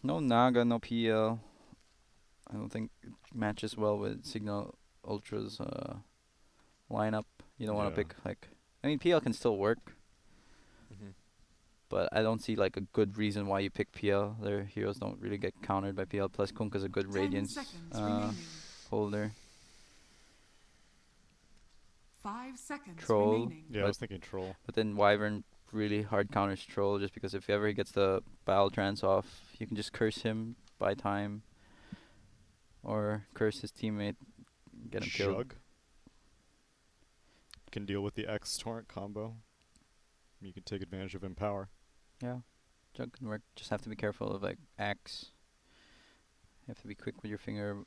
No Naga, no PL. I don't think it matches well with Cignal Ultra's lineup. You don't want to Yeah. pick like. I mean, PL can still work, Hmm. but I don't see like a good reason why you pick PL. Their heroes don't really get countered by PL. Plus, Kunkka's a good 10 Radiance seconds remaining. holder. 5 seconds Troll, remaining. Yeah, I was thinking troll. but then Wyvern really hard counters Troll just because if ever he gets the Battle Trance off, you can just curse him, buy time, or curse his teammate, get him killed. Jug can deal with the X torrent combo. You can take advantage of Empower. Yeah, Jug can work. Just have to be careful of like Axe. You have to be quick with your finger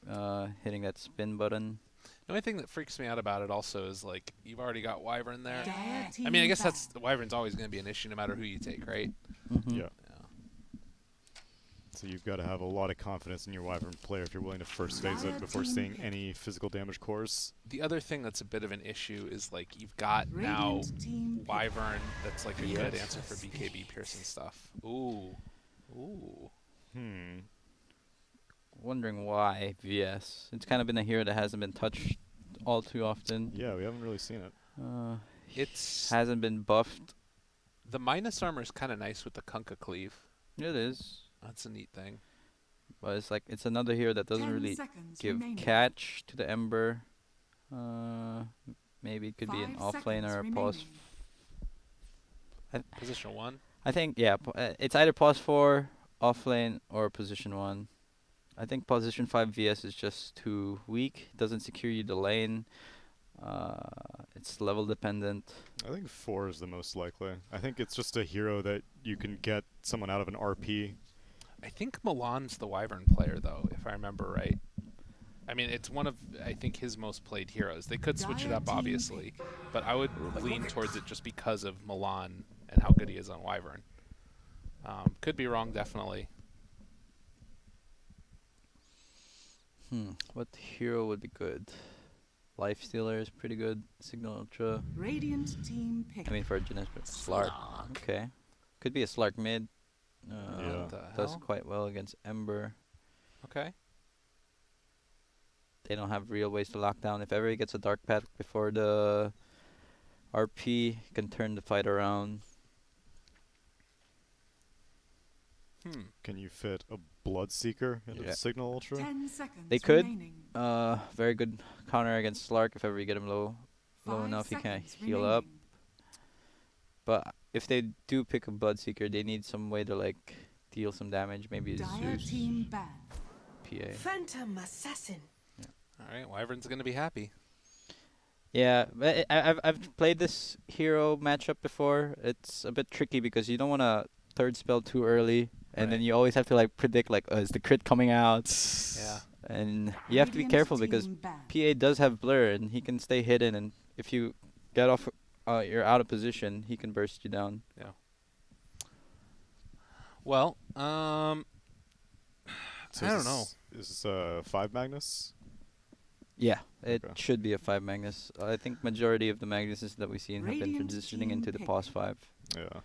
hitting that spin button. The only thing that freaks me out about it also is like you've already got Wyvern there. Dire I mean, I team guess that's back. the Wyvern's always going to be an issue no matter who you take, right? Mm-hmm. Yeah. Yeah. So you've got to have a lot of confidence in your Wyvern player if you're willing to first phase it before seeing any physical damage cores. The other thing that's a bit of an issue is like you've got now Radiant team pick. Wyvern that's like a good Yes. answer for BKB Pearson stuff. Ooh. Ooh. Hmm. Wondering why VS. It's kind of been a hero that hasn't been touched all too often. Yeah, we haven't really seen it. It's Hasn't been buffed. the minus armor is kind of nice with the Kunkka cleave. It is, That's a neat thing. but it's like it's another hero that doesn't 10 really seconds give remaining. catch to the Ember. Maybe it could be an 5 offlane or a seconds pause. remaining. Position 1. I think yeah, it's either pause 4, offlane, or position 1. I think position 5 VS is just too weak. Doesn't secure you the lane. It's level dependent. I think 4 is the most likely. I think it's just a hero that you can get someone out of an RP. I think Milan's the Wyvern player, though, if I remember right. I mean, it's one of, I think, his most played heroes. They could switch it Dire up, team obviously, but I would lean towards it just because of Milan and how good he is on Wyvern. Could be wrong, definitely. What hero would be good? Lifestealer is pretty good. Signal Ultra. Radiant team pick. I mean for Jinesbrus. Slark. Okay. Could be a Slark mid. Yeah. What the Does hell? quite well against Ember. Okay. They don't have real ways to lock down. If ever he gets a Dark Path before the RP, he can turn the fight around. Can you fit a Bloodseeker into Yeah. the Signal Ultra? 10 seconds They could. remaining. Very good counter against Slark if ever you get him low 5 enough he can't seconds heal up. remaining. But if they do pick a Bloodseeker, they need some way to like deal some damage. Maybe a Dire Zeus team ban. PA. Phantom Assassin. All right, Wyvern's going to be happy. Yeah, but I've played this hero matchup before. It's a bit tricky because you don't want to third spell too early, and then Right. you always have to like predict like is the crit coming out, Yeah. and you have to be Radiant careful because team ban. PA does have blur and he can stay hidden, and if you get off, you're out of position, he can burst you down. Well, So I is don't know. this- Is this 5 Magnus? Yeah, it Okay. should be a 5 Magnus. I think majority of the Magnuses that we've seen have been Radiant transitioning team into the pick. pause 5. Yeah.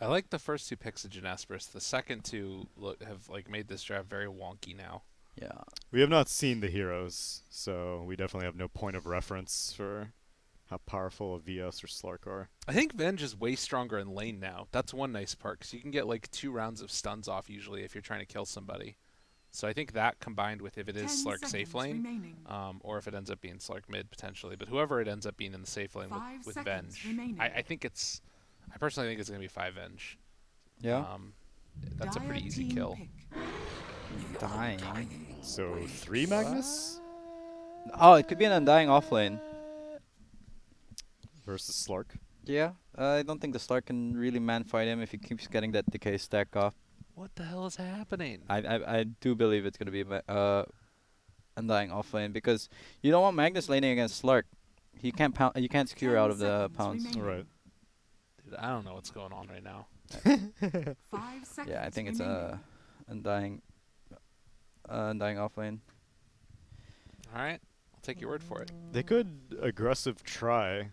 I like the first 2 picks of Jinesbrus. The second 2 have like made this draft very wonky now. Yeah. We have not seen the heroes, so we definitely have no point of reference for how powerful a VS or Slark are. I think Venge is way stronger in lane now. That's one nice part, because you can get like 2 rounds of stuns off usually if you're trying to kill somebody. So I think that combined with if it 10 is Slark safe seconds lane, remaining. or if it ends up being Slark mid potentially, but whoever it ends up being in the safe lane 5 with seconds Venge, remaining. I personally think it's going to be 5 Venge. Yeah. That's a pretty Dire easy team kill. pick. Dying. So 3 Magnus Oh, it could be an Undying offlane. versus Slark. Yeah, I don't think the Slark can really man fight him if he keeps getting that decay stack off. What the hell is happening? I do believe it's gonna be Undying offlane because you don't want Magnus laning against Slark. He can't pound. You can't secure 10 out of the seconds pounds. remaining. Right. Dude, I don't know what's going on right now. 5 seconds Yeah, I think it's remaining. Undying offlane. All right, I'll take your word for it. They could aggressive try.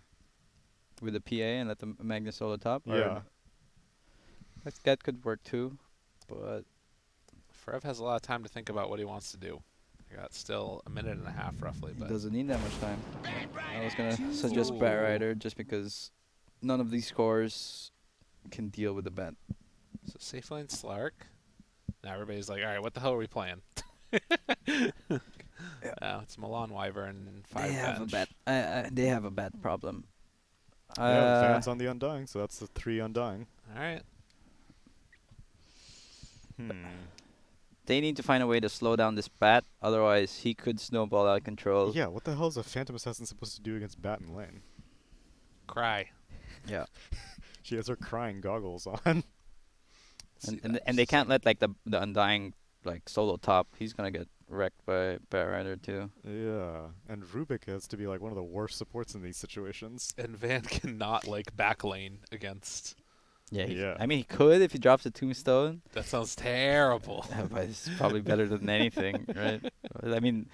With the PA and let the Magnus solo top. or Yeah. that could work too, but Forev has a lot of time to think about what he wants to do. I got still a minute and a half roughly, but Doesn't need that much time. I was gonna suggest Ooh. Bat Rider just because none of these scores can deal with the bat. so safe lane Slark. Now everybody's like, all right, what the hell are we playing? It's Milan Wyvern 5 They have a bench. bat. They have a bat problem. Yeah, the fans on the Undying, so that's the 3 Undying. All right. They need to find a way to slow down this bat, otherwise he could snowball out of control. Yeah, what the hell is a Phantom Assassin supposed to do against Bat in lane? Cry. Yeah. She has her crying goggles on. And they can't let like the Undying like solo top. He's gonna get wrecked by Bat Rider too. Yeah, and Rubik has to be like one of the worst supports in these situations. And Van cannot like back lane against. Yeah. I mean, he could if he drops a tombstone. That sounds terrible. But it's probably better than anything, right? I mean,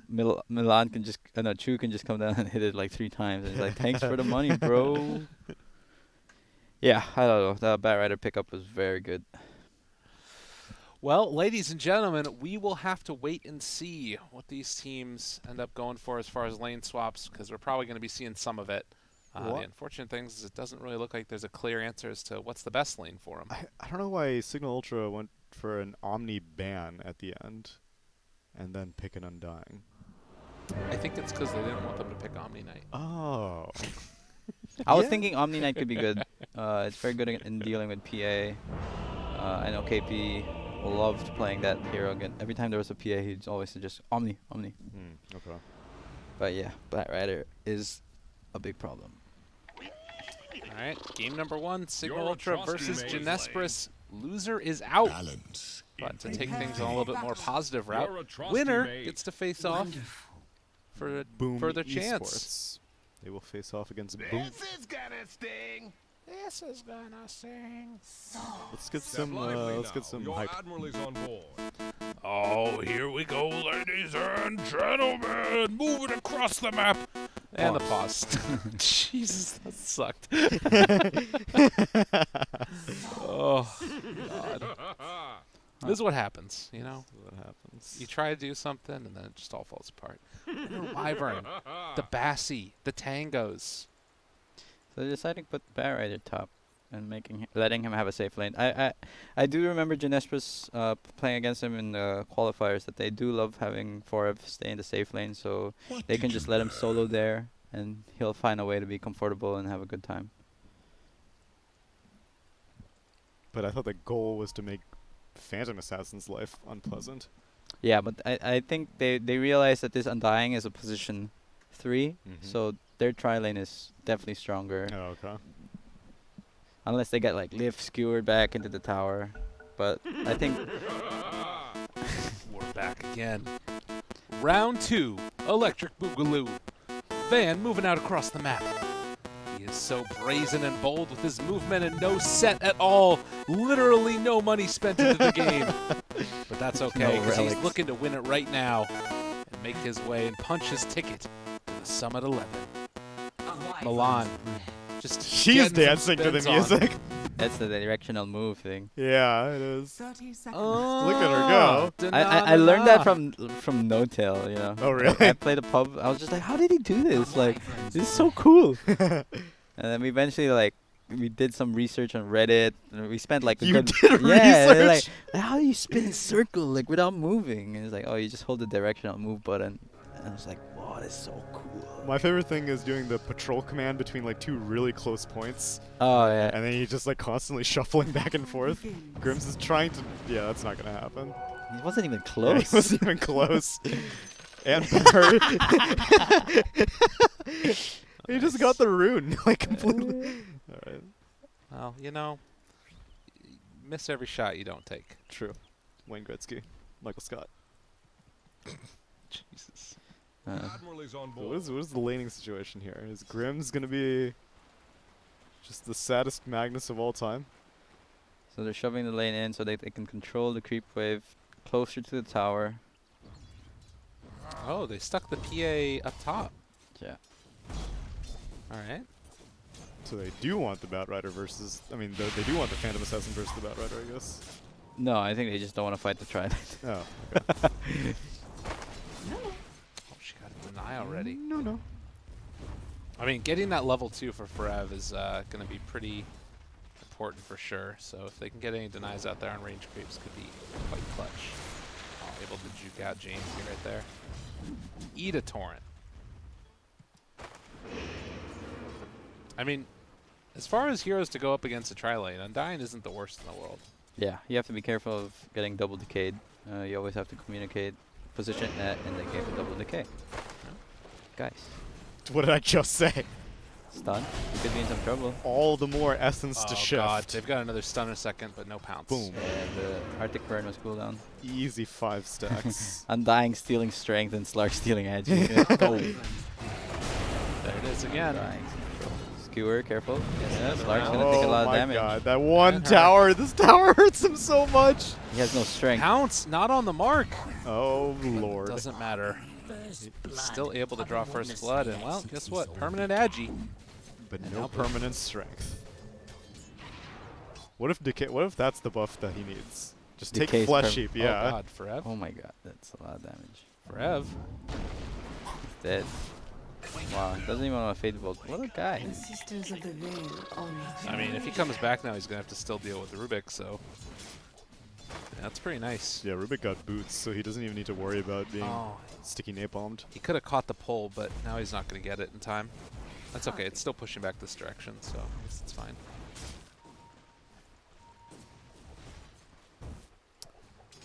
Milan can just, no, Chu can just come down and hit it like 3 times. And he's like, thanks for the money, bro. Yeah, I don't know. The Bat Rider pickup was very good. Well, ladies and gentlemen, we will have to wait and see what these teams end up going for as far as lane swaps, because we're probably going to be seeing some of it. The unfortunate thing is it doesn't really look like there's a clear answer as to what's the best lane for them. I don't know why Cignal Ultra went for an Omni ban at the end and then pick an Undying. I think it's because they didn't want them to pick Omni Knight. Oh. I was thinking Omni Knight could be good. It's very good in dealing with PA. I know KP loved playing that hero again. Every time there was a PA, he'd always suggest Omni. Okay. But yeah, Bat Rider is a big problem. All right, game number 1, Cignal Your Ultra atrocity versus maze Jinesbrus. Loser is out. Balance. But to take things on a little bit more positive route, Your atrocity winner maze. gets to face off for a Boom further Esports. chance. They will face off against Boom. is gonna sting. This is gonna sing. Let's get some Your hype. admiral is on board. Oh, here we go, ladies and gentlemen. Moving across the map. And the pause. Jesus, that sucked. Oh, God. This is what happens, you know? What happens? You try to do something, and then it just all falls apart. Wyvern, the Bassi, the Tangos. So they're deciding to put Bat Rider top and letting him have a safe lane. I do remember Jinesbrus playing against him in the qualifiers that they do love having Forev stay in the safe lane, so they can just let him solo there and he'll find a way to be comfortable and have a good time. But I thought the goal was to make Phantom Assassin's life unpleasant. Yeah, but I think they realize that this Undying is a position 3, so their tri-lane is definitely stronger. Oh, okay. Unless they get like lift skewered back into the tower. But I think We're back again. Round 2, Electric Boogaloo. Van moving out across the map. He is so brazen and bold with his movement and no set at all. Literally no money spent into the game. But that's okay, because he's relics. looking to win it right now and make his way and punch his ticket to the Summit 11. Milan. Just She's getting some dancing to the spins on. music. that's the directional move thing. Yeah, it is. 30 seconds. Look at her go. I learned that from No Tail, you know. Oh, really? I played a pub. I was just like, how did he do this? Like, this is so cool. And then we eventually we did some research on Reddit. And we spent like a You good did yeah. they're research? Like, how do you spin in circle like without moving? And it's like, oh, you just hold the directional move button. And I was like, wow, that's so cool. My favorite thing is doing the patrol command between like 2 really close points, Oh yeah. and then you just like constantly shuffling back and forth. Grims is trying to. Yeah, that's not gonna happen. It wasn't even Yeah, close. he wasn't even close. And better. He just got the rune like completely. All right. Well, you know, miss every shot you don't take. True. Wayne Gretzky, Michael Scott. Jesus. Admiral is on So board. what is the laning situation here? Is Grimm's gonna be just the saddest Magnus of all time? So they're shoving the lane in so they can control the creep wave closer to the tower. Oh, they stuck the PA up top. Yeah. All right. So they do want the Bat Rider versus. I mean, they do want the Phantom Assassin versus the Bat Rider, I guess. No, I think they just don't want to fight the Trident. Oh. Oh, she got a deny already. No. I mean, getting that level 2 for Forev is going to be pretty important for sure. So if they can get any denies out there on range creeps, could be quite clutch. Oh, able to juke out James here right there. Eat a torrent. I mean, as far as heroes to go up against a tri-lane, Undying isn't the worst in the world. Yeah, you have to be careful of getting double decayed. You always have to communicate position net and then get a double decay. Guys, What did I just say? stun. You could be in some trouble. All the more essence to Oh shift. god, they've got another stun in a second, but no pounce. Boom. And the Arctic Burn was cooldown. Easy 5 stacks. Undying stealing strength and Slark stealing edge. Go. There it is again. Undying control. Skewer, careful. Yeah, Slark's gonna take a lot of my damage. god, that one And her. tower. This tower hurts him so much. He has no strength. Pounce, not on the mark. Oh lord. Doesn't matter. Still able to draw first blood, and well, guess what? Permanent agi. But And no now permanent strength. What if decay? What if that's the buff that he needs? Just take Decay's flesh perm- sheep. Oh Yeah. god, Forev. Oh my god, that's a lot of damage. Forev. He's dead. Wow, doesn't even want to fade bolt. What a guy. Sisters of the Veil honor. I mean, if he comes back now, he's gonna have to still deal with the Rubik, so yeah, that's pretty nice. Yeah, Rubik got boots, so he doesn't even need to worry about being Oh, sticky napalmed. he could have caught the pull, but now he's not gonna get it in time. That's okay. It's still pushing back this direction, so I guess it's fine.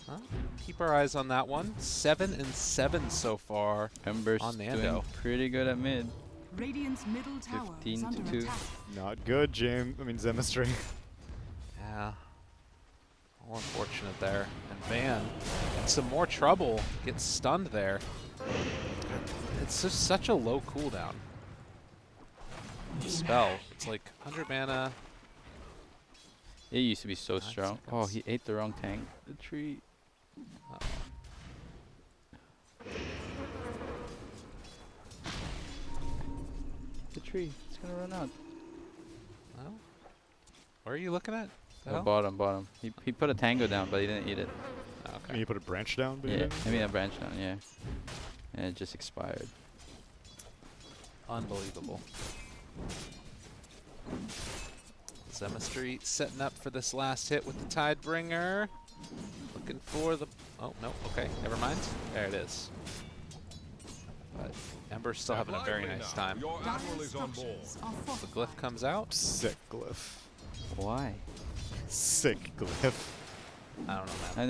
Well, keep our eyes on that one. 7 and 7 so far. Ember's On doing Nando. pretty good at mid. Radiant's middle tower 15 is to under 2. attack. Not good, Zemistry. Yeah. All unfortunate there. And Van in some more trouble. Gets stunned there. It's just such a low cooldown. Spell. It's like 100 mana. It used to be so 9 strong. Oh, seconds. he ate the wrong tank. The tree. Uh-oh. The tree. It's gonna run out. Well, where are you looking at? The Oh, hell? bottom. He put a tango down, but he didn't eat it. Oh, I mean, okay. you put a branch down, but you Yeah, didn't? I mean a branch down. Yeah, and it just expired. Unbelievable. Zemistry setting up for this last hit with the Tidebringer. Looking for the... Oh, no. Okay, never mind. There it is. But Ember's still having a very nice time. Your admiral is on board. Structures are The fortified. glyph comes out. Sick glyph. Why? Sick glyph. I don't know, man.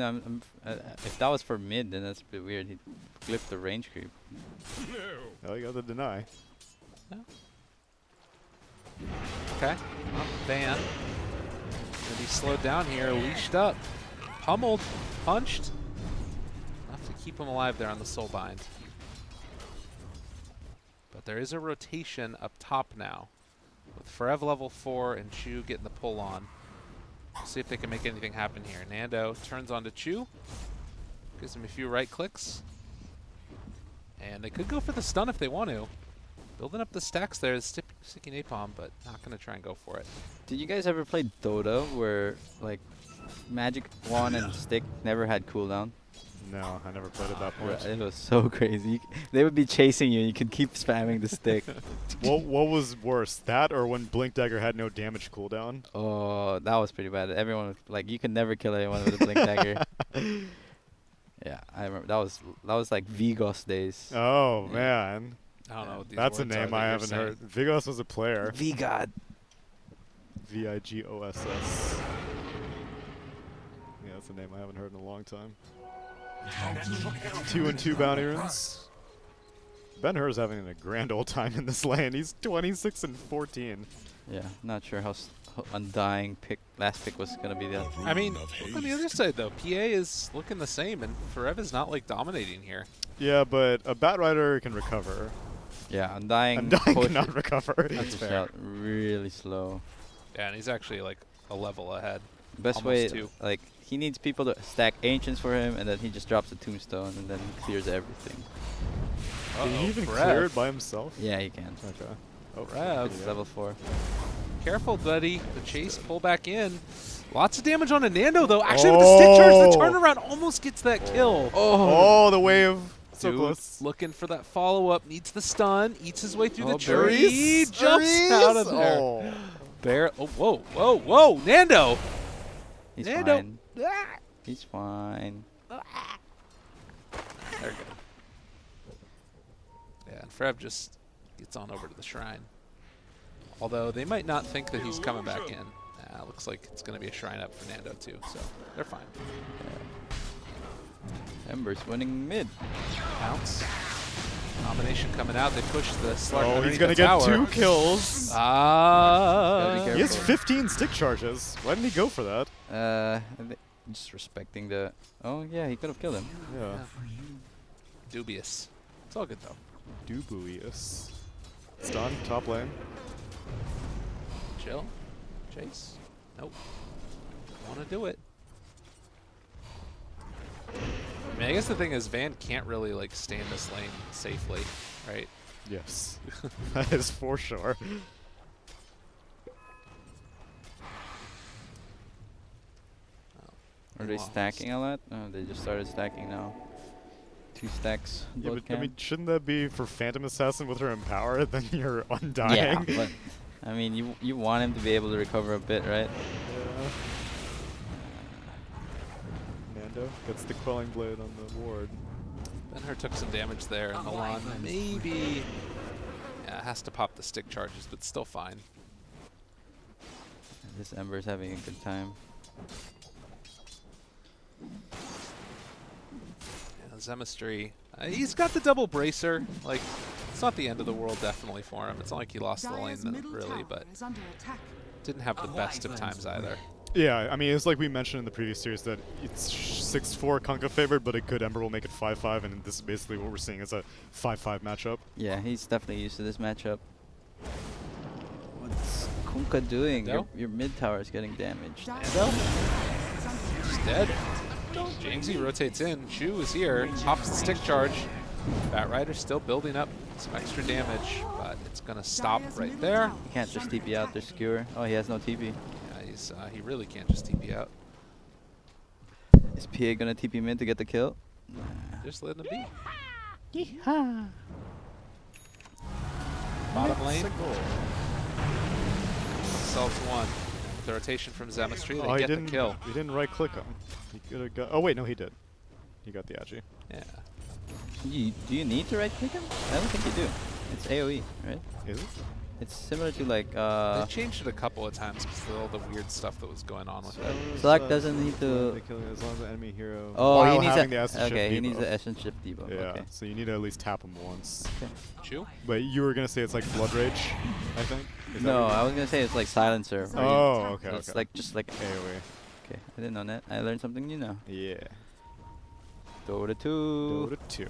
I know. If that was for mid, then that's a bit weird. He flipped the range creep. Oh, you got the deny. Okay. Well, Van. Gonna be slowed down here, leashed up. Pummeled. Punched. Enough to keep him alive there on the soul bind. But there is a rotation up top now. With Forev level 4 and Chu getting the pull on. See if they can make anything happen here. Nando turns onto Chu. Gives him a few right clicks. And they could go for the stun if they want to. Building up the stacks there, sticky napalm, but not going to try and go for it. Did you guys ever play Dota where like magic wand and stick never had cooldown? No, I never played at that Bro, point. it was so crazy. They would be chasing you and you could keep spamming the stick. What was worse, that or when Blink Dagger had no damage cooldown? Oh, that was pretty bad. Everyone was, like, you could never kill anyone with a blink dagger. Yeah, I remember that was like Vigos days. Oh Yeah. man, I don't know what these that's a words are name that I you're haven't saying. heard. Vigos was a player. Vigod. Vigoss. Yeah, that's a name I haven't heard in a long time. 2 and 2 bounty runes. Ben-Hur's having a grand old time in this lane. He's 26 and 14. Yeah, not sure how Undying last pick was gonna be. I mean, look on the other side though. PA is looking the same, and Forev is not like dominating here. Yeah, but a Bat Rider can recover. Yeah, Undying. Undying push- cannot recover. That's pushes fair. out really slow. Yeah, and he's actually like a level ahead. Best Almost way, two. like, he needs people to stack ancients for him, and then he just drops a tombstone, and then he clears everything. Did he even Forev. clear it by himself? Yeah, he can. Okay. Oh, Rev. It's level 4. careful, buddy. The chase, pull back in. Lots of damage on a Nando, though. Actually, with the stick charge, the turnaround almost gets that kill. Oh, the wave. So Dude, close. looking for that follow-up. Needs the stun. Eats his way through the Berries. tree. Jumps out of there. Oh. Bear. Oh, whoa, whoa, whoa. Nando. He's Nando. fine. He's fine. There we go. Yeah, and Frev just gets on over to the shrine. Although they might not think that he's coming back in. Looks like it's going to be a shrine up for Nando too, so they're fine. Ember's winning mid. Bounce. Combination coming out. They push the Slark Oh, underneath he's going to the get tower. 2 kills. Gotta be He has careful. 15 stick charges. Why didn't he go for that? I think just respecting the. Oh yeah, he could have killed him. Yeah. Dubious. It's all good though. Dubious. Stun, top lane. Chill. Chase. Nope. Want to do it. I mean, I guess the thing is Van can't really like stay in this lane safely, right? Yes. That is for sure. Are they stacking a lot? Oh, they just started stacking now. 2 stacks. Yeah, both but, I mean, shouldn't that be for Phantom Assassin with her Empower? Then you're undying. yeah, but I mean, you want him to be able to recover a bit, right? Yeah. Nando gets the Quelling Blade on the ward. Ben-Hur took some damage there, and Milan maybe has to pop the stick charges, but still fine. This Ember's having a good time. Yeah, Zemistry, he's got the double bracer. Like, it's not the end of the world, definitely for him. It's not like he lost the lane, really, but didn't have the best of times either. Yeah, I mean, it's like we mentioned in the previous series that it's 6-4 Kunkka favored, but a good Ember will make it 5-5, and this is basically what we're seeing is a 5-5 matchup. Yeah, he's definitely used to this matchup. What's Kunkka doing? Your mid tower is getting damaged. Nando? He's dead. Jamesy rotates in. Shu is here. Pops the stick charge. Batrider's still building up some extra damage, but it's going to stop right there. He can't just TP out their skewer. Oh, he has no TP. Yeah, he really can't just TP out. Is PA gonna TP mid to get the kill? Just letting him be. Yeehaw. Bottom lane. Sells one. The rotation from Zemistry, they get the kill. He didn't right click him. He could have got. Oh wait, no, he did. He got the Agi. Yeah. Do you need to right click him? I don't think you do. It's AoE, right? Is it? It's similar to like They changed it a couple of times because of all the weird stuff that was going on with it. Slark doesn't need to. As long as the enemy hero. Oh, while he needs having a. the Essence Okay, Shift he needs debuff. the Essence Shift debuff. Yeah, Okay. so you need to at least tap him once. Chew? But you were gonna say it's like Blood Rage, I think. Is that No, what you- I was gonna say it's like Silencer. where you- Oh, okay. so it's okay. like just like. AoE. Okay, I didn't know that. I learned something new now. Yeah. Dota 2. Dota 2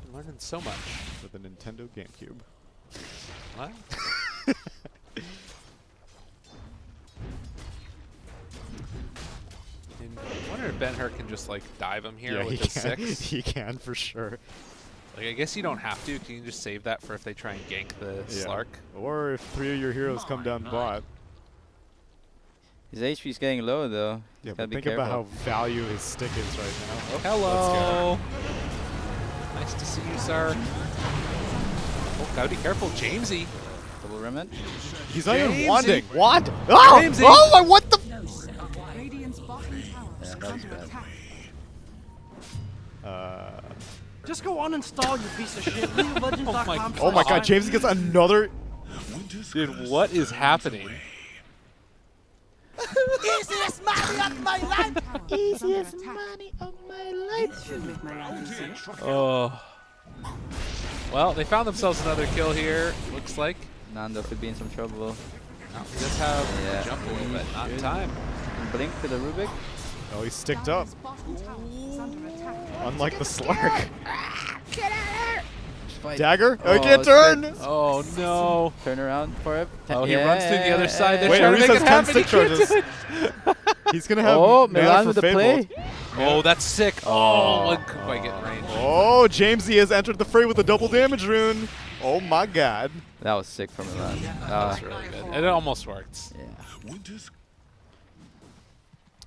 I'm learning so much. for the Nintendo GameCube. What? I wonder if Ben-Hur can just like dive him here Yeah, with he his can. 6. He can for sure. Like, I guess you don't have to. Can you just save that for if they try and gank the Yeah. Slark? Or if 3 of your heroes come down bot. His HP's getting low though. Yeah, Gotta but be think careful. about how value his stick is right now. Oh, Hello. Nice to see you, sir. Oh, gotta be careful, Jamesy. Double remnant. He's not even Jamesy. wanting. What? Oh! Jamesy. Oh my! What the? Radiant's bottom tower Yeah, is that was under bad. attack. Just go uninstall, you piece of shit. LeagueofLegends.com. Oh my God! James gets another. Dude, what is happening? Easiest money of my life. Easiest money of my life. Should make my life easier. Oh. Well, they found themselves another kill here, looks like. Nando could be in some trouble. Now, he does have Yeah. jump a little bit, not in Good. time. And blink to the Rubik. Oh, he's sticked up. Dire's bottom tower is under attack. Unlike the Slark. Fight. Dagger? I Oh, can't it's turn. good. Oh no. Turn around for it. Oh, he runs through the other side. They're Wait, trying to Reese make has it 10 happen. stick He can't do charges. it. He's gonna have Oh, mana Milan for with the Fabled. play. Oh, that's sick. Oh, one couldn't quite get range. Oh, Jamesy has entered the fray with a double damage rune. Oh my God. That was sick from Milan. That's really good. And it almost worked. Yeah.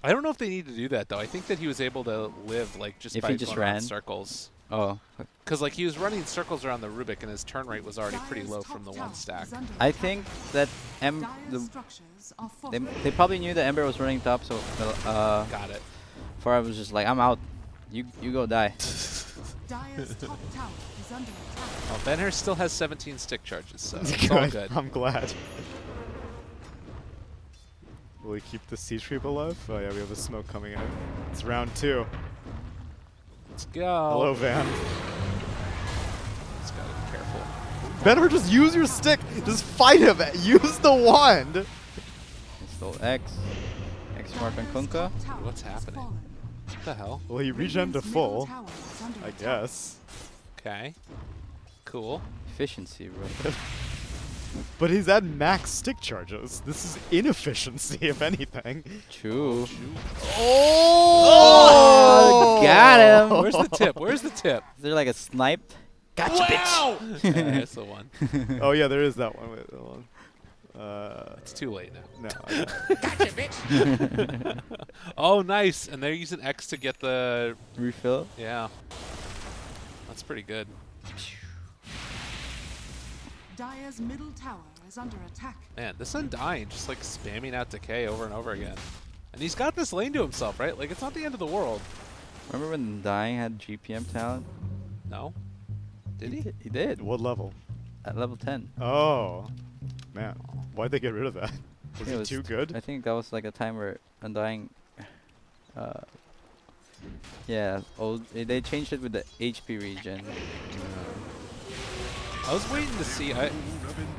I don't know if they need to do that though. I think that he was able to live like just If by he just going around ran? circles. Oh, Because like he was running circles around the Rubik and his turn rate was already pretty low from the one stack. I think that they probably knew that Ember was running top, so Got it. Farah was just like, I'm out. You go die. Well, Benhur still has 17 stick charges, so it's all good. I'm glad. Will we keep the siege creep alive? Oh yeah, we have a smoke coming in. It's round 2. Let's go. Hello, Van. Just gotta be careful. Benhur, just use your stick. Just fight him. Use the wand. He stole X. X mark on Kunkka. What's happening? What the hell? Well, he regened to full, I guess. Okay. Cool. Efficiency, bro. But he's at max stick charges. This is inefficiency, if anything. True. Oh! Got him. Where's the tip? Where's the tip? Is there like a snipe? Gotcha, bitch. Yeah, there's the one. Oh yeah, there is that one. Wait, hold on. It's too late now. No. Oh, nice. And they're using X to get the... Refill. Yeah. That's pretty good. Dire's middle tower is under attack. Man, this Undying just like spamming out Decay over and over again. And he's got this lane to himself, right? Like, it's not the end of the world. Remember when Dying had GPM talent? No? Did he? He did. What level? At level 10. Oh, man. Why'd they get rid of that? Was It it was too good? I think that was like a time where Undying. Yeah, they changed it with the HP regen. I was waiting to see. I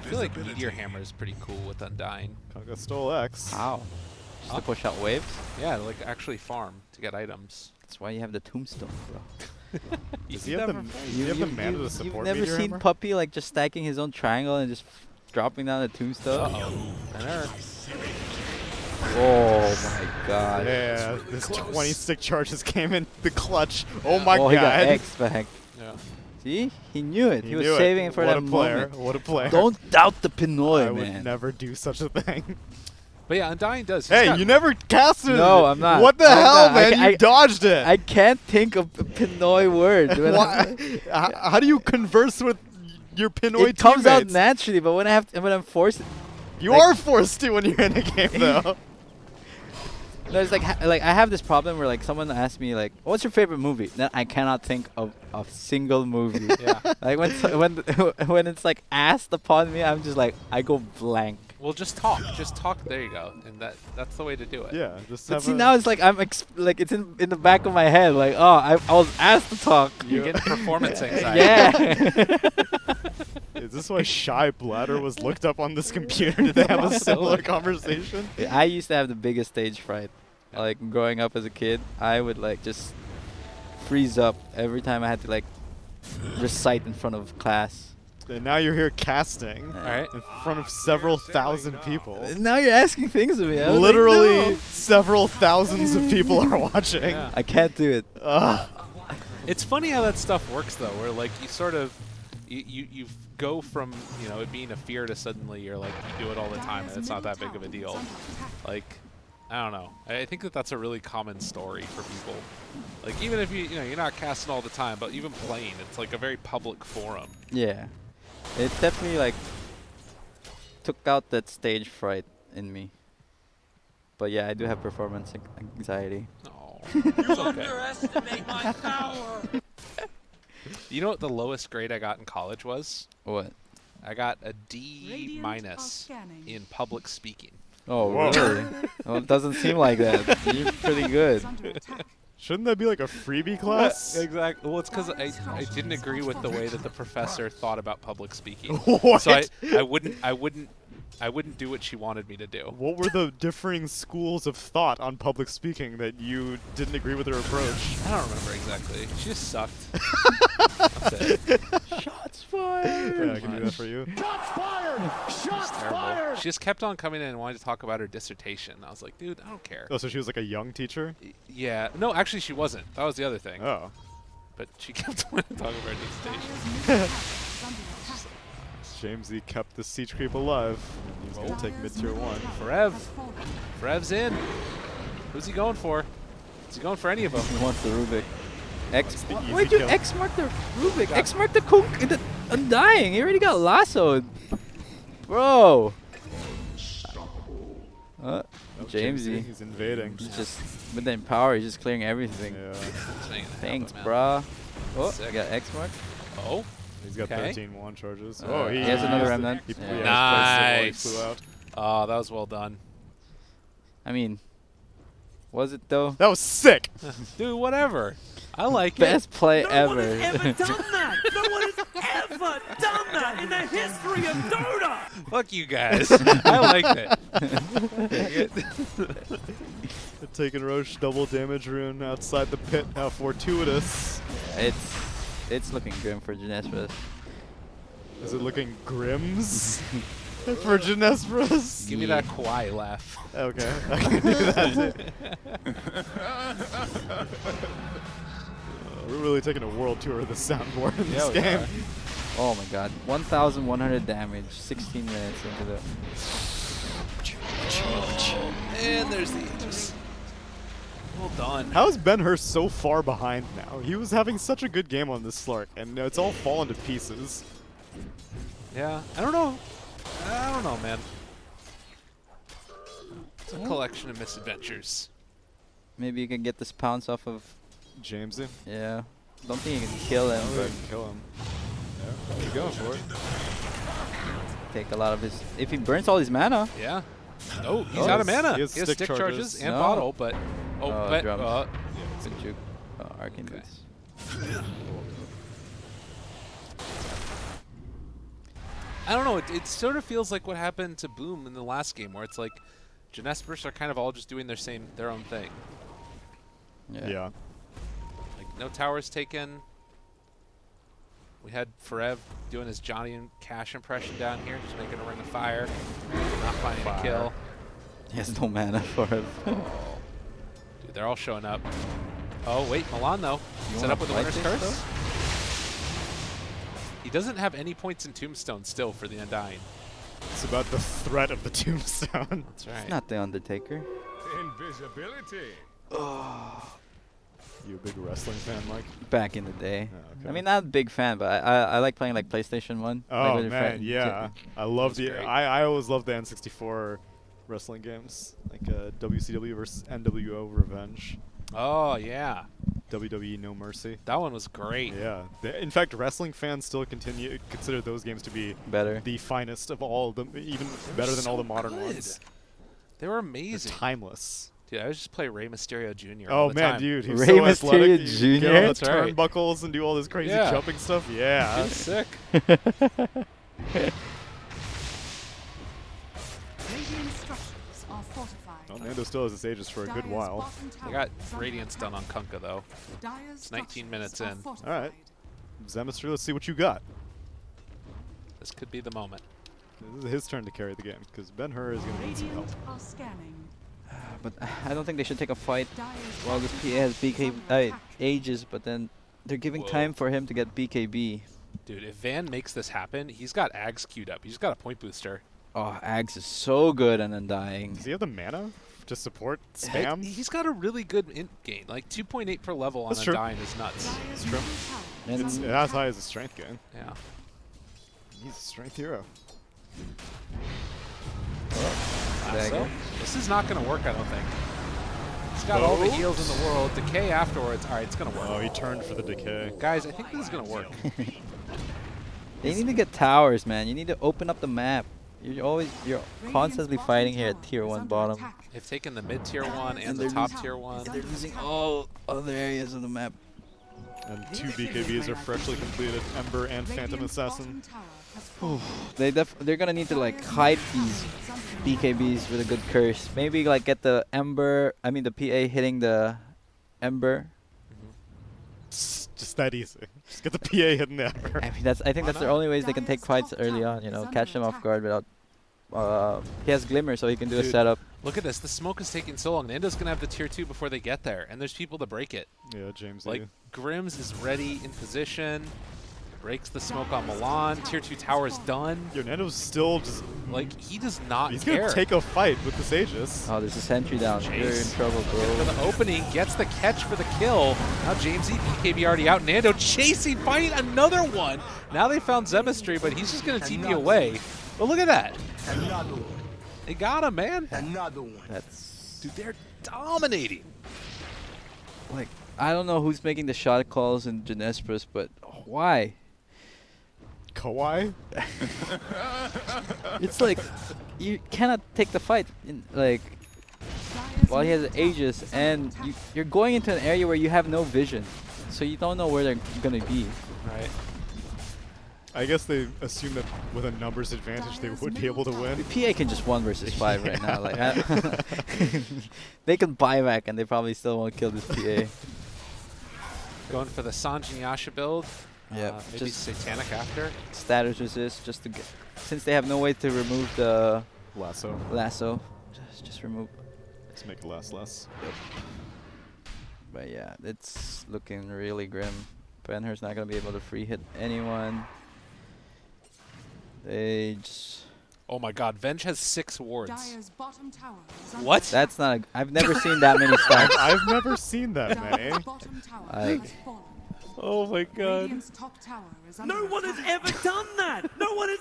feel like Meteor Hammer is pretty cool with Undying. Conga stole X. How? Just Huh? to push out waves? Yeah, like actually farm to get items. That's why you have the tombstone, bro. Does he have the mana to support You've never Meteor seen Hammer? Puppy like just stacking his own triangle and just dropping down the tombstone? Benhur. Oh my god. Yeah, this 20 stick charges came in the clutch. Oh my Oh, he got god. X back. Yeah. See? He knew it. He was knew it. saving it for What that a player. moment. What a player. Don't doubt the Pinoy, I would man. never do such a thing. But yeah, Undying does. He's Hey, got- you never casted it. No, I'm not. What the I'm hell, not. man? I You dodged it. I can't think of a Pinoy word. When Why? How do you converse with your Pinoy it comes out teammates? naturally, but when I'm forced, You like- are forced to when you're in a game, though. no, it's like I have this problem where like someone asks me like, "What's your favorite movie?" Then I cannot think of a single movie. Yeah. Like when it's like asked upon me, I'm just like I go blank. Well, just talk. Just talk. There you go. And that's the way to do it. Yeah, just But have see a now it's like like it's in the back of my head. Like I was asked to talk. You get performance anxiety. Yeah. Is this why Shy Bladder was looked up on this computer? Did they have a similar conversation? I used to have the biggest stage fright. Like growing up as a kid, I would like just freeze up every time I had to like recite in front of class. And now you're here casting All right. in front of several thousand people. Now you're asking things of me. I was like, Literally, no. several thousands of people are watching. Yeah. I can't do it. Ugh. It's funny how that stuff works though, where like you sort of you go from it being a fear to suddenly you're like you do it all the time and it's not that big of a deal. Like I don't know. I think that's a really common story for people. Like even if you're not casting all the time, but even playing, it's like a very public forum. Yeah. It definitely like took out that stage fright in me. But yeah, I do have performance anxiety. Oh, it's okay. Underestimate my power. You know what the lowest grade I got in college was? What? I got a D- Radiant are scanning. in public speaking. Oh, Whoa. really? Well, it doesn't seem like that. You're pretty good. Is under attack. Shouldn't that be like a freebie class? Exactly. Well, it's because I didn't agree with the way that the professor thought about public speaking. What? So I wouldn't do what she wanted me to do. What were the differing schools of thought on public speaking that you didn't agree with her approach? I don't remember exactly. She just sucked. That's it. Shots fired. Yeah, I can do that for you. Shots fired! Shots Terrible. fired! She just kept on coming in and wanted to talk about her dissertation. I was like, dude, I don't care. Oh, so she was like a young teacher? Yeah. No, actually, she wasn't. That was the other thing. Oh. But she kept wanting to talk about her dissertation. Dire's middle tower is under attack. Jamesy kept the siege creep alive. He's going to take mid-tier 1. Frev's in. Who's he going for? Is he going for any of them? He wants the Rubik. X. the easy Why'd you kill. X mark the Rubik? X mark the Kunk. The Undying. He already got lassoed. Bro. Oh, Jamesy. He's invading. He's just, with the power, he's just clearing everything. Yeah. Thanks, brah. Oh, Sick. you got X mark. Oh, He's got Okay. 13 wand charges. He has another used remnant. He, Yeah. yeah, he Nice. flew out. oh, that was well done. I mean, was it though? That was sick. Dude, whatever. I like Best play No one has ever. ever done that. No one has ever done that in the history of Dota. it. Fuck you guys. I liked it. Taking Roche double damage rune outside the pit. How fortuitous. It's looking grim for Jinesbrus. Is it looking grims for Jinesbrus? Give me that Kawhi laugh. Okay. I can do that too. We're really taking a world tour of the soundboard in this we game. are. Oh my god. 1,100 damage, 16 minutes into the... And there's the Aegis. Well done. How is Ben-Hur so far behind now? He was having such a good game on this Slark, and it's all fallen to pieces. Yeah, I don't know. I don't know, man. It's a collection of misadventures. Maybe you can get this pounce off of... Jamesy. Yeah. Don't think you can kill him, Oh, but you can kill him. Yeah, you're going for it. take a lot of his... If he burns all his mana... Yeah. Oh, he's Oh, out of mana. he has stick stick charges, charges. and No. bottle, but but drums. Good juke. Arcane Okay. Boots. I don't know. It sort of feels like what happened to Boom in the last game, where it's like Jinesbrus are kind of all just doing their own thing. Yeah. Like no towers taken. We had Forev doing his Johnny and Cash impression down here, just making a ring of fire, not finding a kill. He has no mana for him. Dude, they're all showing up. Oh wait, Milan though. You Set wanna up with the fight Winner's this, Curse. He doesn't have any points in Tombstone still for the Undying. It's about the threat of the tombstone. That's right. It's not the Undertaker. Invisibility. You a big wrestling fan, Mike? Back in the day. Oh, I okay. mean, not a big fan, but I like playing like PlayStation 1. Oh like with your man, friend. yeah. I love was the. great. I always loved the N64 wrestling games, like WCW versus NWO Revenge, Oh yeah, WWE No Mercy. that one was great. Yeah. In fact, wrestling fans still consider those games to be Better. the finest of all of them, even better than all the modern good. ones. They were They're amazing. timeless. Dude, I would just play Rey Mysterio Jr. Oh all the man, time. dude, he's Rey so athletic. Mysterio You get on the That's right. turnbuckles and do all this crazy Yeah. jumping stuff. Yeah. He's sick. Radiant structures are fortified. Well, Nando still has his Aegis for a good Dire's while. bottom tower I got is under Radiance done on attack. Kunkka though. Dire's It's 19 minutes structures are in. Alright. fortified. Zemistry, let's see what you got. This could be the moment. This is his turn to carry the game, because Ben-Hur is going to need some help. Radiant are scanning. But I don't think they should take a fight Dire's while this bottom PA has tower is BK under attack. ages, but then they're giving Whoa. time for him to get BKB. Dude, if Van makes this happen, he's got Ags queued up. He's just got a point booster. Oh, Ags is so good and Undying. Does he have the mana to support Like, spam? he's got a really good int gain. Like 2.8 per level on That's true. Undying is nuts. Dire's true. middle tower And is It's under as high attack. as a strength gain. Yeah. He's a strength hero. Dagger. So, this is not going to work, I don't think. He's got all the Nope. heals in the world. Decay afterwards. All right, it's going to work. Oh, he turned for the decay. Guys, I think this is going to work. They need to get towers, man. You need to open up the map. You're Radiant's constantly bottom fighting here tower at tier is 1 under bottom. attack. They've taken the mid tier 1 and And the they're top losing- tier 1. is They're losing all other areas of the map. And 2 BKBs are freshly completed, Ember and Phantom Radiant's Assassin. bottom tower has fallen. They're gonna need to like hide these BKBs with a good curse. Maybe like get the Ember. I mean the PA hitting the Ember. It's just that easy. Just get the PA hitting the Ember. I mean I think that's the only ways they can take fights early on. You know, catch them off guard without. He has Glimmer, so he can do a Dude. setup. Look at this. The smoke is taking so long. Nando's going to have the tier 2 before they get there. And there's people to break it. Yeah, James. Like, Grims is ready in position. Breaks the smoke on Milan. Tier 2 tower's done. Yo, Nando's still just... Like, he does not He's care. going to take a fight with this Aegis. Oh, there's a sentry down. You're in Chase. trouble, For bro. the opening, gets the catch for the kill. Now Jamesy, BKB already out. Nando chasing, finding another one. Now they found Zemistry, but he's just going to TP away. But look at that. Another one. They got him, man. Another one. That's Dude, they're dominating. like, I don't know who's making the shot calls in Jinesbrus, but why? Kawhi? It's like you cannot take the fight in, like Dire's while he has an middle tower Aegis, is under and attack. you're going into an area where you have no vision, so you don't know where they're gonna be. Right. I guess they assume that with a numbers advantage they would be able to win. PA can just 1 versus 5 right now. Like they can buy back, and they probably still won't kill this PA. Going for the Sanjin Yasha build. Yeah, Maybe just Satanic after. status resist, just to get, since they have no way to remove the Lasso. lasso, just remove. Let's make it last less. But yeah, it's looking really grim. Benher's not gonna be able to free hit anyone. They just. Oh my god, Venge has 6 wards. Dire's bottom tower is under What? attack. That's not. I've never seen that many stacks. I've never seen that many. Dire's bottom tower Like- has fallen. Oh my god. Radiant's top tower is under No one has attack. ever done that! No one has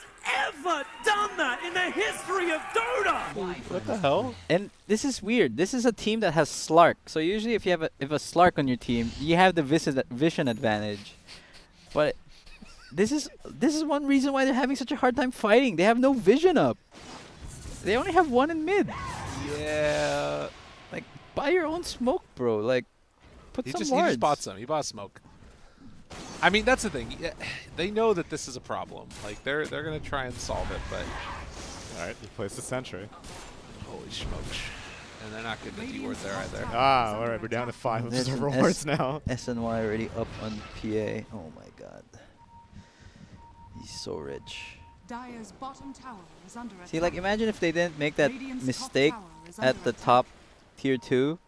ever done that in the history of Dota! What the hell? And this is weird. This is a team that has Slark. So usually, if you have a Slark on your team, you have the vision advantage. But this is one reason why they're having such a hard time fighting. They have no vision up. They only have 1 in mid. Yeah. Like, buy your own smoke, bro. Like, put He some just wards. bought some. He bought smoke. I mean, that's the thing. Yeah, they know that this is a problem. Like they're gonna try and solve it, but Alright, he plays the sentry. holy smokes. And they're not getting the D word there either. Ah, alright, we're down to 5 There's observer an wards now. SNY already up on PA. Oh my god. He's so rich. Dire's bottom tower is under attack. See, like, imagine if they didn't make that Radiant's top mistake tower is at under the attack. top tier 2,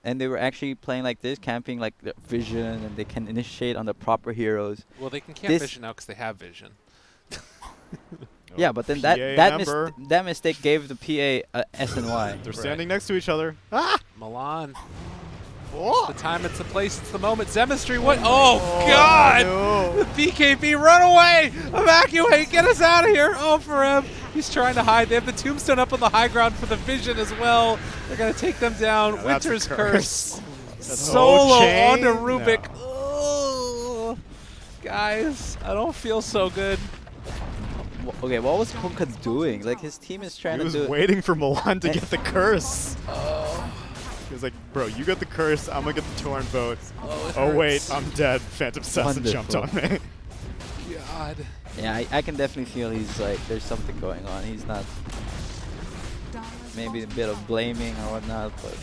and they were actually playing like this, camping like the vision, and they can initiate on the proper heroes. Well, they can camp This- vision now because they have vision. Yeah, but then PA and Ember. that mistake gave the PA a SNY. They're standing next to each other. Ah! Milan. Oh! The time, it's the place, it's the moment. Zemistry, what? Oh, God! No. BKB, run away! Evacuate! Get us out of here! Oh, for him. He's trying to hide. They have the tombstone up on the high ground for the vision as well. They're going to take them down. Yeah, that's a Winter's curse. Curse. Solo chain? onto Rubik. No. Oh, guys, I don't feel so good. Okay, what was Honka doing? Like, his team is trying He was to do. waiting for Milan to get the curse. Oh, He was like, bro, you got the curse, I'm gonna get the Torn boat. it Oh wait, hurts. I'm dead. Phantom Assassin jumped on me. God. Yeah, I can definitely feel he's like, there's something going on. He's not, Dire's maybe a bottom bit of tower blaming or whatnot, but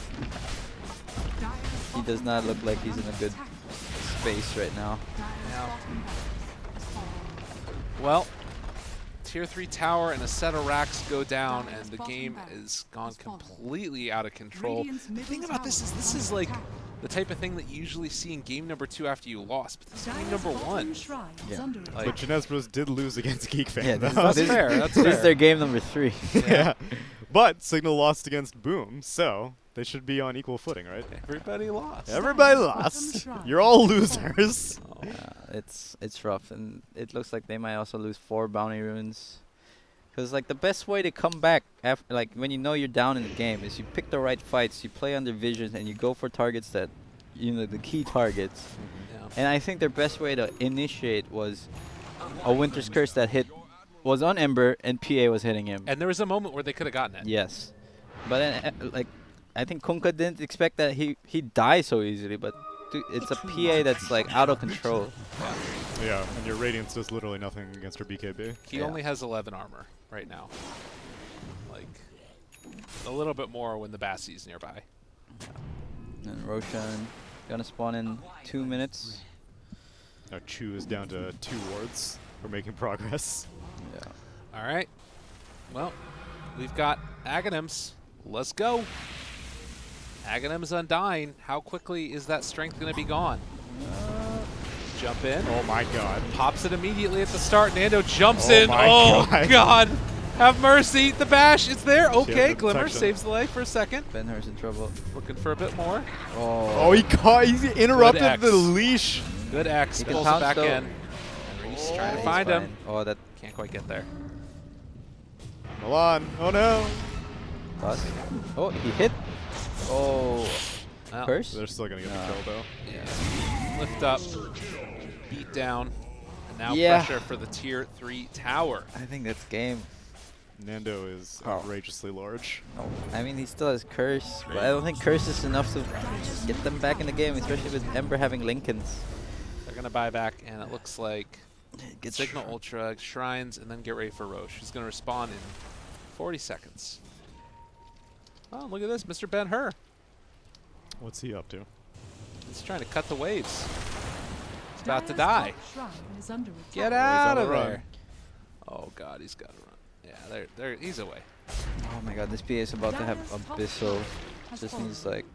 Dire's he does bottom not tower look like he's in a is good under attack. space right now. Dire's Yeah. bottom barracks has fallen. Well, tier 3 tower and a set of racks go down, and the game is gone completely out of control. Radiant's The middle thing about this is, tower this under is like attack. the type of thing that you usually see in game number 2 after you lost, but this is game Dire's number bottom 1. shrine is Yeah. under Like- But Jinesbrus did lose against Geek Fan. Yeah, though. That's fair, that's This is fair. their game number 3. yeah. But Cignal lost against Boom, so they should be on equal footing, right? Everybody lost. Everybody Bottom lost. shrine. You're all losers. Oh. It's rough, and it looks like they might also lose 4 bounty runes. Because like the best way to come back after, like when you know you're down in the game, is you pick the right fights, you play under vision, and you go for targets that, you know, the key targets. Yeah. And I think their best way to initiate was a Winter's Curse that was on Ember, and PA was hitting him. And there was a moment where they could have gotten it. Yes, but then like I think Kunkka didn't expect that he'd die so easily, but dude, it's a PA that's like out of control. Yeah, and your Radiance does literally nothing against her BKB. He Yeah. only has 11 armor right now. Like, a little bit more when the Bassie's nearby. And Roshan gonna spawn in 2 minutes. Now Chu is down to 2 wards. We're making progress. Yeah. All right. Well, we've got Aghanims. Let's go. Aghanims Undying. How quickly is that strength going to be gone? jump in. Oh my god. Pops it immediately at the start. Nando jumps Oh in. my Oh, God. God. Have mercy. The bash is there. Okay, the Glimmer protection. saves the leg for a second. Ben-Hur's in trouble. Looking for a bit more. Oh, he interrupted X. the leash. Good X. He can Pulls it pounce back though. in. Reese trying to He's find him. fine. Oh, that Can't quite get there. Milan. Oh no. bust. Oh, he hit. Oh, Well, curse. They're still gonna get the kill though. Yeah. Lift up. Beat down. And now Yeah. pressure for the tier 3 tower. I think that's game. Nando is Oh. outrageously large. No, I mean he still has curse, but I don't think curse is enough to get them back in the game, especially with Ember having Lincolns. They're going to buy back, and it looks like Gets Signal Ultra, Shrines, and then get ready for Roche. He's going to respond in 40 seconds. Oh, look at this, Mr. Ben-Hur. What's he up to? He's trying to cut the waves. He's about to Dire's die. top shrine is under attack. Get Oh, he's out on of the run. there. Oh, God, he's got to run. Yeah, there, he's away. Oh my god, this PA is about to have Dire's top Abyssal. tower has Just fallen. needs like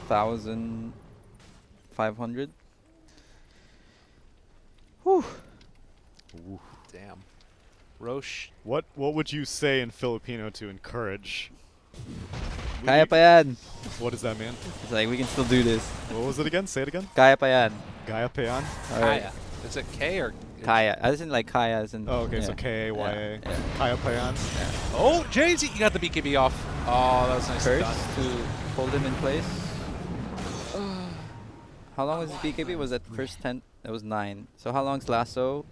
1,500. Whew. Damn. Roche. What would you say in Filipino to encourage? Kaya pa yan. What does that mean? It's like, we can still do this. What was it again? Say it again. Kaya pa yan. Gaya Payan? Alright. Kaya. Is it K or? Kaya. As in like Kaya as in... Oh, okay, so yeah. K-A-Y-A. Yeah, yeah. Kaya Payan? Oh, James, you got the BKB off. Oh, that was nice Curse done. to hold him in place. How long was his BKB? Was that first 10? That was 9. So how long's Lasso?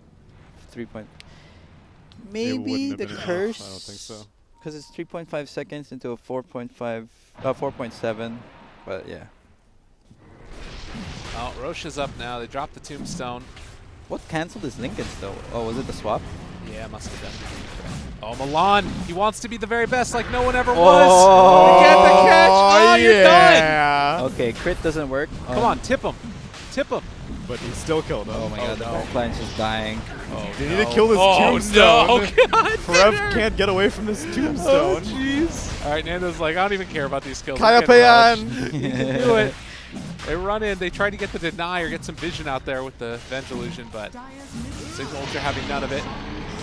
3 point... Maybe wouldn't have the been enough. curse... I don't think so. Because it's 3.5 seconds into a 4.7. But yeah. Oh, Roche is up now. They dropped the tombstone. What canceled his Lincolns though? Oh, was it the swap? Yeah, must have been. Oh, Milan. He wants to be the very best like no one ever Oh. was. Get the catch. Oh, you're done. yeah. Okay, crit doesn't work. Come on, tip him. Tip him. But he still killed him. Oh my god, the no. backline's just dying. Oh, They need to kill this oh, tombstone. No. God, Forev dinner. can't get away from this Oh, tombstone. jeez. All right, Nando's like, I don't even care about these kills. Kaya I'm getting Payan! rushed. He can do it. They run in. They try to get the deny or get some vision out there with the Venge Illusion, but Dire's middle Signal Ultra having none of it.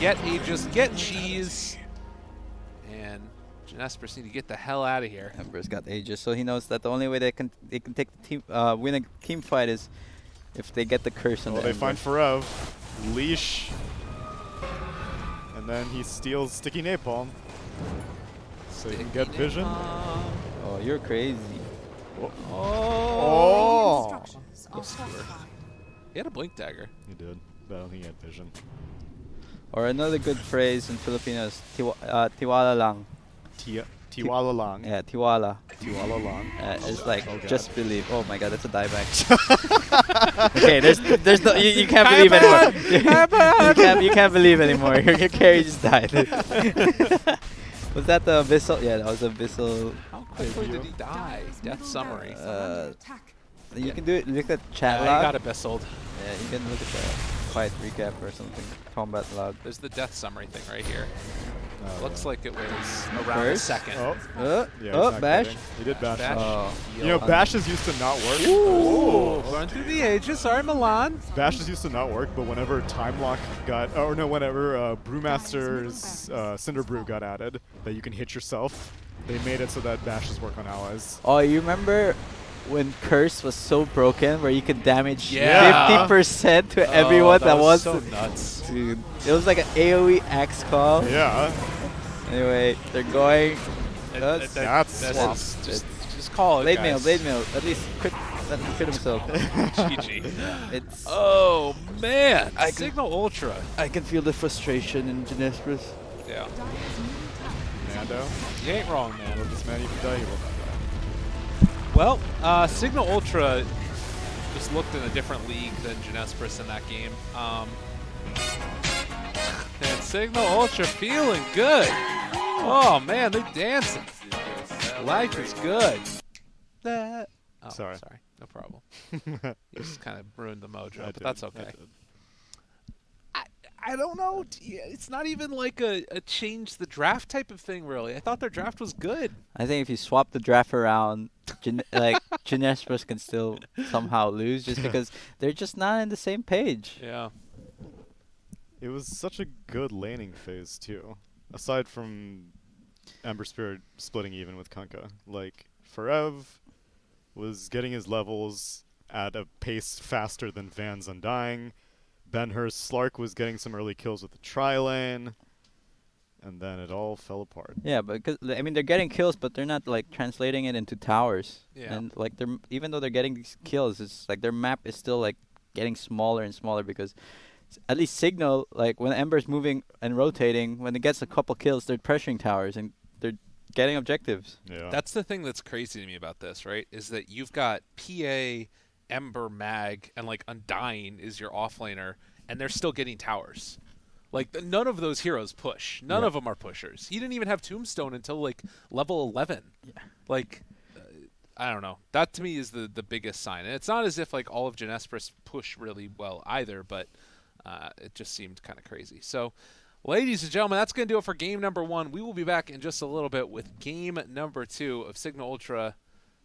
Get Aegis, get Cheese, and Jinesbrus need to get the hell out of here. Ember's got Aegis, so he knows that the only way they can take the team win a team fight is if they get the curse on Oh, the they Ember. find Forev. Leash. And then he steals Sticky Napalm. So you can get vision. Oh, you're crazy. Oh! structures are fortified. He had a blink dagger. He did, but I don't think he had vision. Or another good phrase in Filipino is tiwala lang. Tiwala lang. Yeah, tiwala. Tiwala lang. It's like Oh, God. just believe. Oh my god, that's a dieback. Okay, there's no you can't believe anymore. you can't believe anymore. Your carry just died. Was that the Abyssal? Yeah, that was Abyssal. How quickly did he die? Dire's Death middle summary. barracks are under attack. You can do it. Look at chat He log. got Abyssal. Yeah, you can look at the fight recap or something. Combat log. There's the death summary thing right here. Oh, Looks yeah. like it was around a First? second. Oh, Oh, yeah, he's oh, not bash. kidding. He did bash. Bash. Oh. You know, bashes used to not work. Ooh, run through the Aegis. Sorry, Milan. Bashes used to not work, but whenever Time Lock got, or no, whenever Brewmaster's Cinder Brew got added, that you can hit yourself, they made it so that bashes work on allies. Oh, you remember when Curse was so broken where you could damage Yeah. 50% to everyone that was so nuts. Dude, it was like an AoE axe call. Yeah. Anyway, they're going. That's swap. Just call it, Blade guys. mail. At least let him crit himself. GG. It's. Oh man, I can- Signal Ultra. I can feel the frustration in Jinesbrus. Yeah, Dire's middle tower Nando. you ain't wrong, man. Will this man even die? He will not die. Well, Signal Ultra just looked in a different league than Jinesbrus in that game. And Signal Ultra feeling good. Oh man, they're dancing. Life is good. Oh, Sorry. no problem. You just kind of ruined the mojo, I but did, that's I okay. did. I don't know. It's not even like a change the draft type of thing, really. I thought their draft was good. I think if you swap the draft around like Jinesbrus can still somehow lose just because they're just not on the same page. Yeah. It was such a good laning phase too. Aside from Ember Spirit splitting even with Kunkka. Like, Forev was getting his levels at a pace faster than Van's Undying. Benhurst Slark was getting some early kills with the tri-lane. And then it all fell apart. Yeah, but I mean they're getting kills, but they're not like translating it into towers. Yeah. And like even though they're getting these kills, it's like their map is still like getting smaller and smaller because at least Cignal, like when Ember's moving and rotating, when it gets a couple kills, they're pressuring towers and they're getting objectives. Yeah. That's the thing that's crazy to me about this, right? Is that you've got PA, Ember, Mag, and like Undying is your offlaner, and they're still getting towers. Like none of those heroes push. None of them are pushers. He didn't even have Tombstone until like level 11. Yeah. Like I don't know. That to me is the biggest sign. And it's not as if like all of Jinesbrus push really well either, but it just seemed kind of crazy. So, ladies and gentlemen, that's going to do it for game number 1. We will be back in just a little bit with game number 2 of Cignal Ultra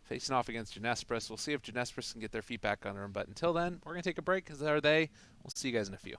facing off against Jinesbrus. We'll see if Jinesbrus can get their feet back under them. But until then, we're going to take a break because are they. We'll see you guys in a few.